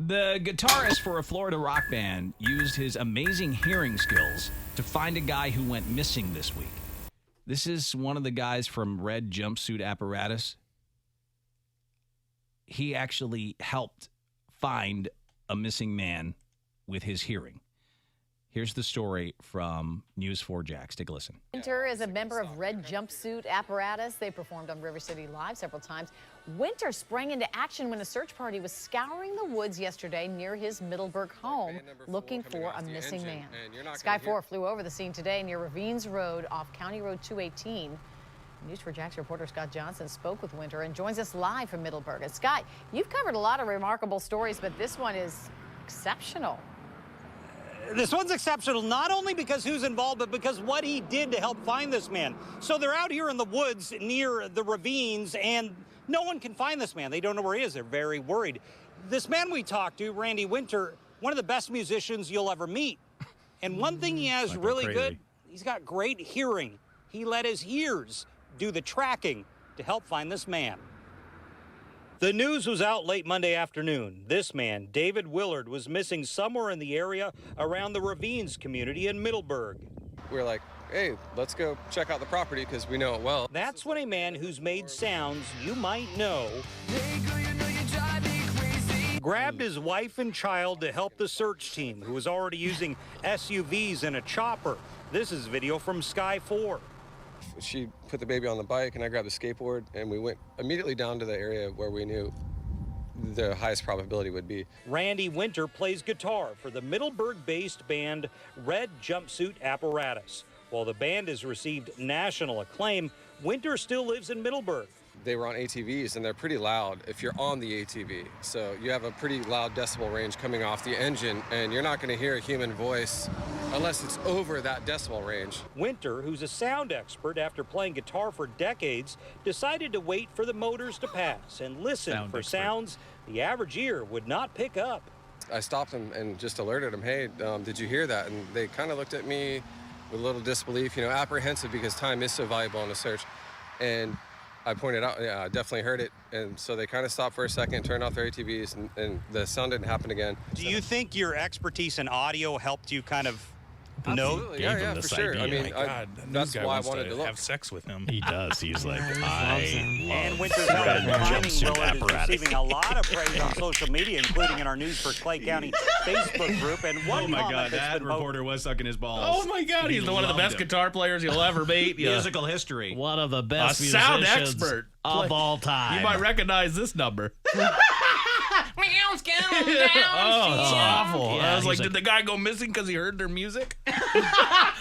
The guitarist for a Florida rock band used his amazing hearing skills to find a guy who went missing this week. This is one of the guys from Red Jumpsuit Apparatus. He actually helped find a missing man with his hearing. Here's the story from News 4 Jax. Take a listen. Winter is a member of Red Jumpsuit Apparatus. They performed on River City Live several times. Winter sprang into action when a search party was scouring the woods yesterday near his Middleburg home looking for a missing man. Sky 4 flew over the scene today near Ravines Road off County Road 218. News 4 Jax reporter Scott Johnson spoke with Winter and joins us live from Middleburg. And Scott, you've covered a lot of remarkable stories, but this one is exceptional. This one's exceptional, not only because who's involved, but because what he did to help find this man. So they're out here in the woods near the ravines, and no one can find this man. They don't know where he is. They're very worried. This man we talked to, Randy Winter, one of the best musicians you'll ever meet. And one thing he has really good, he's got great hearing. He let his ears do the tracking to help find this man. The news was out late Monday afternoon. This man, David Willard, was missing somewhere in the area around the Ravines community in Middleburg. We were like, hey, let's go check out the property because we know it well. That's when a man who's made sounds you might know grabbed his wife and child to help the search team, who was already using SUVs and a chopper. This is video from Sky 4. She put the baby on the bike, and I grabbed the skateboard, and we went immediately down to the area where we knew the highest probability would be. Randy Winter plays guitar for the Middleburg-based band Red Jumpsuit Apparatus. While the band has received national acclaim, Winter still lives in Middleburg. They were on ATVs, and they're pretty loud if you're on the ATV. So you have a pretty loud decibel range coming off the engine, and you're not going to hear a human voice unless it's over that decibel range. Winter, who's a sound expert after playing guitar for decades, decided to wait for the motors to pass and listen for sounds the average ear would not pick up. I stopped them and just alerted them, hey, did you hear that? And they kind of looked at me with a little disbelief, apprehensive because time is so valuable in a search. And I pointed out, yeah, I definitely heard it. And so they kind of stopped for a second, turned off their ATVs, and the sound didn't happen again. Do you think your expertise in audio helped you kind of Absolutely. Yeah, for sure. Idea. I mean, that's why I wanted to look. Have sex with him. He does. He's like, And Winter's Red Jumpsuit Apparatus is receiving a lot of praise on social media, including in our News for Clay County Facebook group. And one that reporter was sucking his balls. Oh my God, he's one of the best guitar players you'll ever meet. Musical history. one of the best A sound musicians expert of all time. You might recognize this number. Oh, it's awful. I was like, did the guy go missing because he heard their music? Run!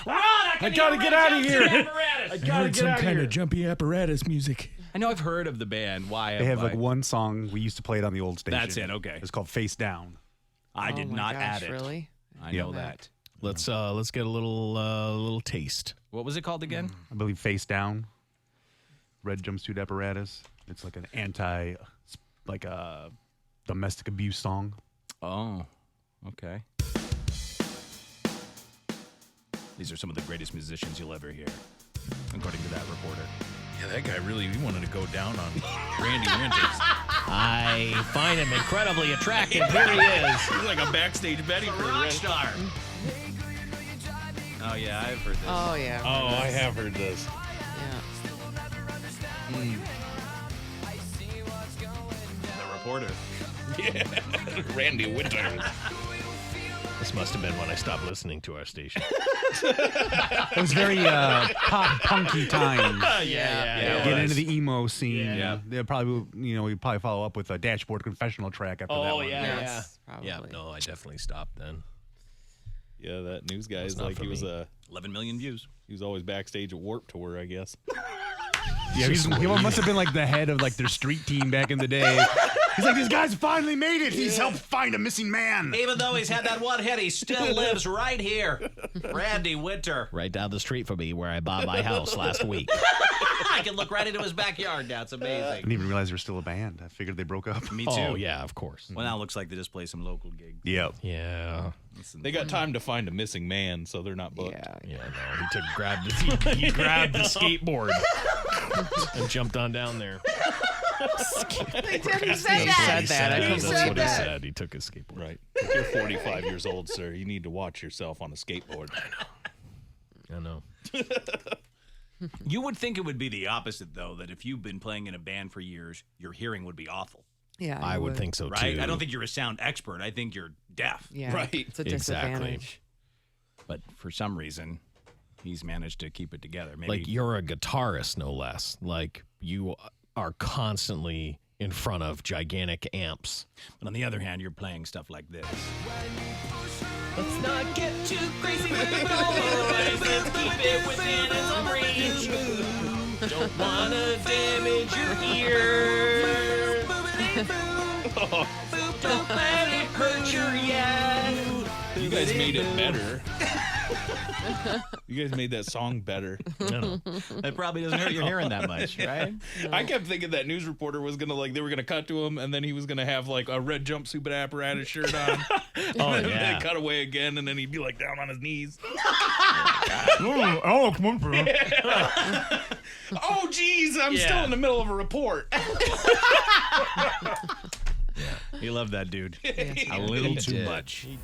I gotta get out of here. I gotta get out of here. jumpy apparatus music. I know I've heard of the band. Why? They have like one song. We used to play it on the old station. That's it. Okay. It's called Face Down. I did not add it. Really? I know that. Let's get a little taste. What was it called again? I believe Face Down. Red Jumpsuit Apparatus. It's like an domestic abuse song. Oh, okay. These are some of the greatest musicians you'll ever hear, according to that reporter. Yeah, that guy really wanted to go down on Randy Winters. I find him incredibly attractive. Here he is. He's like a backstage Betty for rock star. Oh yeah, I've heard this. Oh, yeah. Oh, I have heard this. Yeah. The reporter. Yeah, Randy Winters. This must have been when I stopped listening to our station. It was very pop punky time. Yeah. Get into the emo scene. Yeah. They'll probably, we'd probably follow up with a Dashboard Confessional track after that one. Yes, probably. Yeah, no, I definitely stopped then. Yeah, that news guy is not like for he was me. 11 million views. He was always backstage at Warped Tour, I guess. Yeah, he must have been like the head of like their street team back in the day. He's like, these guys finally made it. He's helped find a missing man. Even though he's had that one hit, he still lives right here. Randy Winter. Right down the street from me where I bought my house last week. I can look right into his backyard now. It's amazing. I didn't even realize they were still a band. I figured they broke up. Me too. Oh, yeah, of course. Well, now it looks like they just play some local gigs. Yep. Yeah. They got time to find a missing man, so they're not booked. Yeah, no, he grabbed the skateboard and jumped on down there. They did. He said He that. said that. I couldn't That's believe what he that. said. He took his skateboard. Right. If you're 45 years old, sir, you need to watch yourself on a skateboard. I know. You would think it would be the opposite, though, that if you've been playing in a band for years, your hearing would be awful, Yeah, I would think so right? too. I don't think you're a sound expert. I think you're deaf. Yeah, Right. It's a Exactly. disadvantage. But for some reason, he's managed to keep it together. Maybe Like you're a guitarist, no less. Like you are constantly in front of gigantic amps. But on the other hand, you're playing stuff like this. Let's not get too crazy with the noise. Let's keep it within its range. Don't wanna damage your ears. Don't let it hurt your yet. You guys made it better. You guys made that song better. That probably doesn't hurt your hearing that much, right? I kept thinking that news reporter was gonna they were gonna cut to him, and then he was gonna have like a red jumpsuit apparatus shirt on. Oh, and then yeah. they cut away again, and then he'd be like down on his knees. Oh, come on, bro. Oh, geez, I'm still in the middle of a report. He loved that dude. Yeah. A little He too did. much. He did.